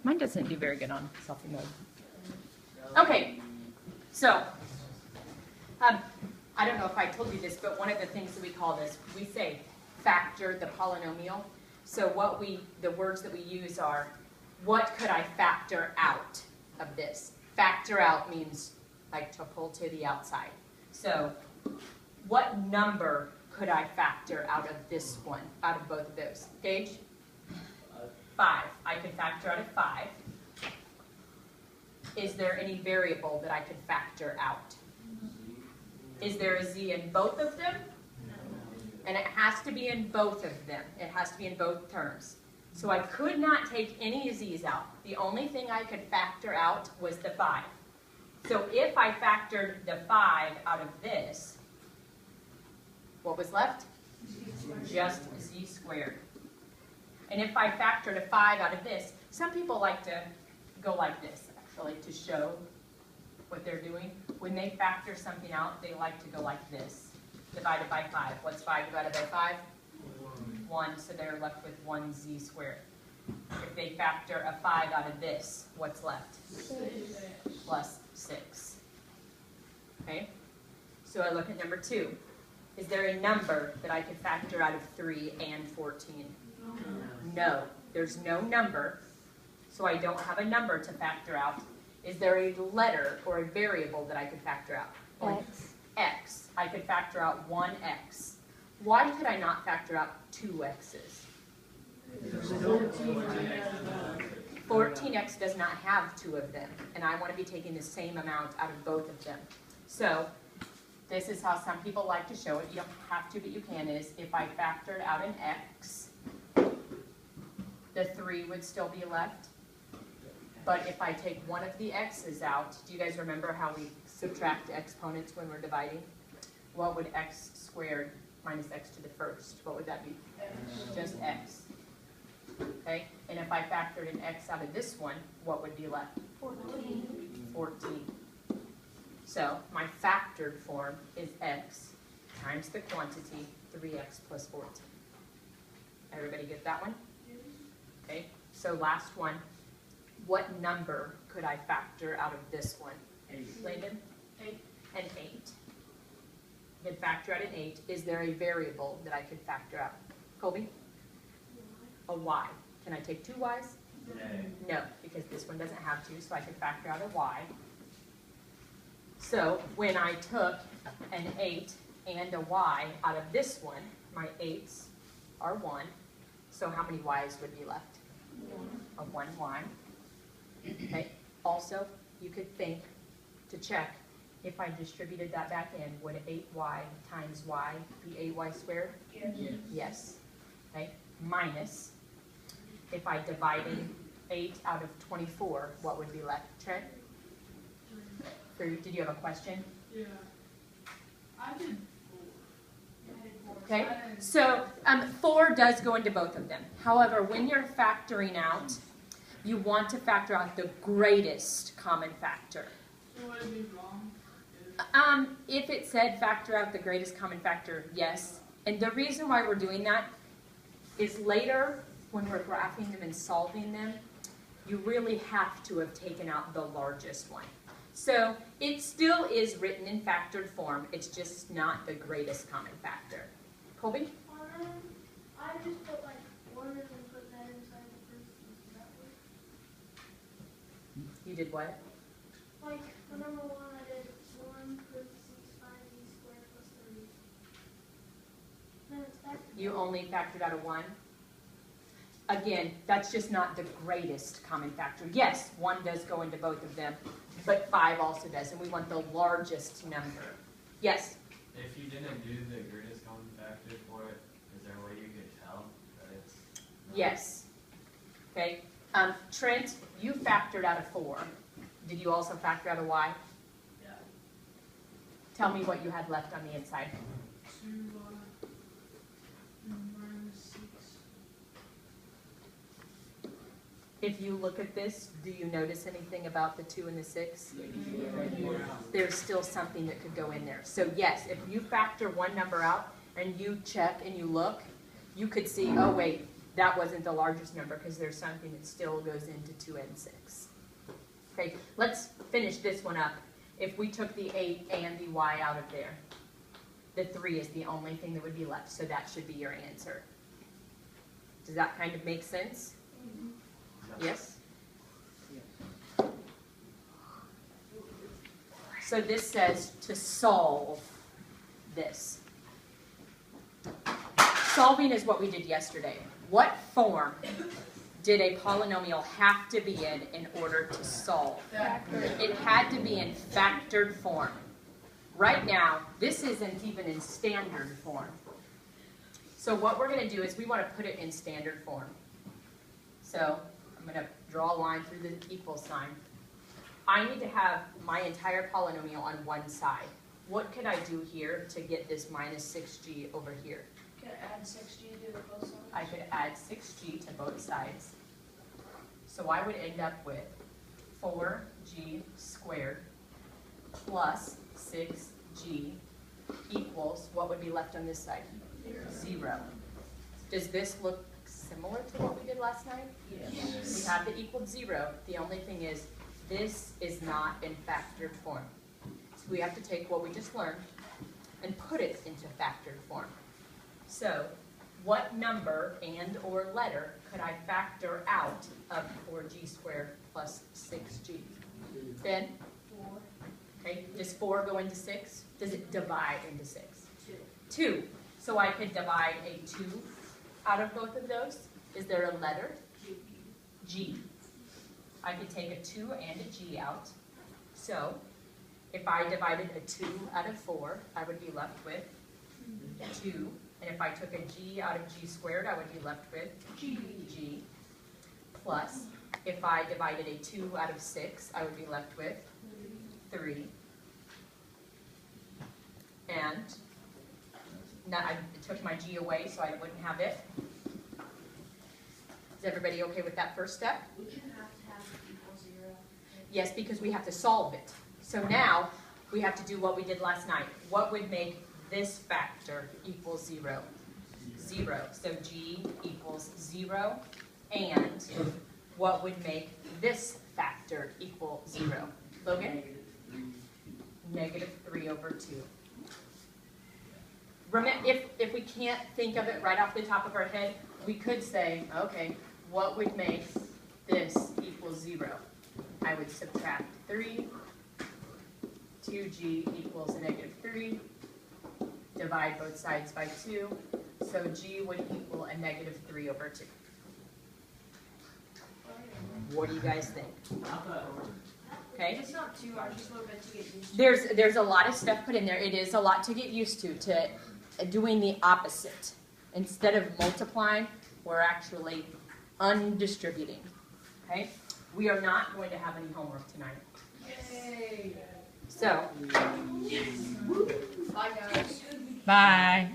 Mine doesn't do very good on selfie mode. Okay, so I don't know if I told you this, but one of the things that we call this, we say factor the polynomial. So the words that we use are, what could I factor out of this? Factor out means like to pull to the outside. So what number could I factor out of this one, out of both of those? Gage? 5. I could factor out of 5. Is there any variable that I could factor out? Is there a z in both of them? And it has to be in both of them. It has to be in both terms. So I could not take any z's out. The only thing I could factor out was the 5. So if I factored the 5 out of this, what was left? Just z squared. And if I factored a 5 out of this, some people like to go like this, actually, to show what they're doing. When they factor something out, they like to go like this. Divided by 5. What's 5 divided by 5? 1. So they're left with 1z squared. If they factor a 5 out of this, what's left? 6. Plus 6. Okay? So I look at number 2. Is there a number that I could factor out of 3 and 14? No. There's no number, so I don't have a number to factor out. Is there a letter or a variable that I could factor out? X. X. I could factor out 1x. Why could I not factor out 2 x's? 14x does not have 2 of them, and I want to be taking the same amount out of both of them. So this is how some people like to show it. You don't have to, but you can, is if I factored out an x, the 3 would still be left. But if I take one of the x's out, do you guys remember how we subtract exponents when we're dividing? What would x squared minus x to the first, what would that be? Just x. Okay, and if I factored an x out of this one, what would be left? 14. 14. So my factored form is x times the quantity 3x plus 14. Everybody get that one? Okay, so last one. What number could I factor out of this one? 8. Landon? 8. An 8. I could factor out an 8. Is there a variable that I could factor out? Colby? A y. Can I take 2 y's? No, because this one doesn't have 2, so I could factor out a y. So when I took an 8 and a y out of this one, my 8's are 1. So how many y's would be left? A 1y. Okay. Also, you could think to check if I distributed that back in, would 8y times y be 8y squared? Yes. Yes. Okay. Minus, if I divided 8 out of 24, what would be left? Trent? Did you have a question? Yeah. I did 4. Okay. So 4 does go into both of them. However, when you're factoring out, you want to factor out the greatest common factor. So would it be wrong? If it said factor out the greatest common factor, yes. And the reason why we're doing that is later, when we're graphing them and solving them, you really have to have taken out the largest one. So it still is written in factored form, it's just not the greatest common factor. Colby? I just put like 1 and then put that inside the parentheses. Does that work? You did what? Like, for number 1, I did 1 parentheses 5z squared plus 3. Then it's back to You only factored out a 1? Again, that's just not the greatest common factor. Yes, 1 does go into both of them, but 5 also does, and we want the largest number. Yes? If you didn't do the greatest common factor for it, is there a way you could tell that it's not? Yes. Okay. Trent, you factored out a 4. Did you also factor out a y? Yeah. Tell me what you had left on the inside. 2 minus 6. If you look at this, do you notice anything about the 2 and the 6? There's still something that could go in there. So yes, if you factor one number out and you check and you look, you could see, oh wait, that wasn't the largest number because there's something that still goes into 2 and 6. Okay, let's finish this one up. If we took the 8 and the y out of there, the 3 is the only thing that would be left, so that should be your answer. Does that kind of make sense? Yes? So this says to solve this. Solving is what we did yesterday. What form did a polynomial have to be in order to solve? It had to be in factored form. Right now, this isn't even in standard form. So what we're going to do is we want to put it in standard form. So I'm going to draw a line through the equal sign. I need to have my entire polynomial on one side. What could I do here to get this minus 6g over here? Can I add 6g to both sides? I could add 6g to both sides. So I would end up with 4g squared plus 6g equals, what would be left on this side? 0. Does this look similar to what we did last night? Yes. We have the equal 0. The only thing is, this is not in factored form. So we have to take what we just learned and put it into factored form. So what number and or letter could I factor out of 4g squared plus 6g? Ben? 4. Okay, does 4 go into 6? Does it divide into 6? 2. 2. So I could divide a 2 out of both of those. Is there a letter? G. I could take a 2 and a g out. So if I divided a 2 out of 4, I would be left with 2. And if I took a g out of g squared, I would be left with g. Plus, if I divided a 2 out of 6, I would be left with 3. And now I took my g away, so I wouldn't have it. Is everybody okay with that first step? We can have to have it equal 0. Yes, because we have to solve it. So now we have to do what we did last night. What would make this factor equal 0? 0. So g equals 0. And what would make this factor equal 0? Logan? Negative 3 over 2. Remember, if we can't think of it right off the top of our head, we could say, okay, what would make this equal 0? I would subtract 3. 2g equals negative 3. Divide both sides by 2. So g would equal a negative 3 over 2. What do you guys think? Okay? It's not too hard, just a little bit to get used to. There's a lot of stuff put in there. It is a lot to get used to doing the opposite. Instead of multiplying, we're actually undistributing. Okay? We are not going to have any homework tonight. Yay! So, Bye, guys. bye.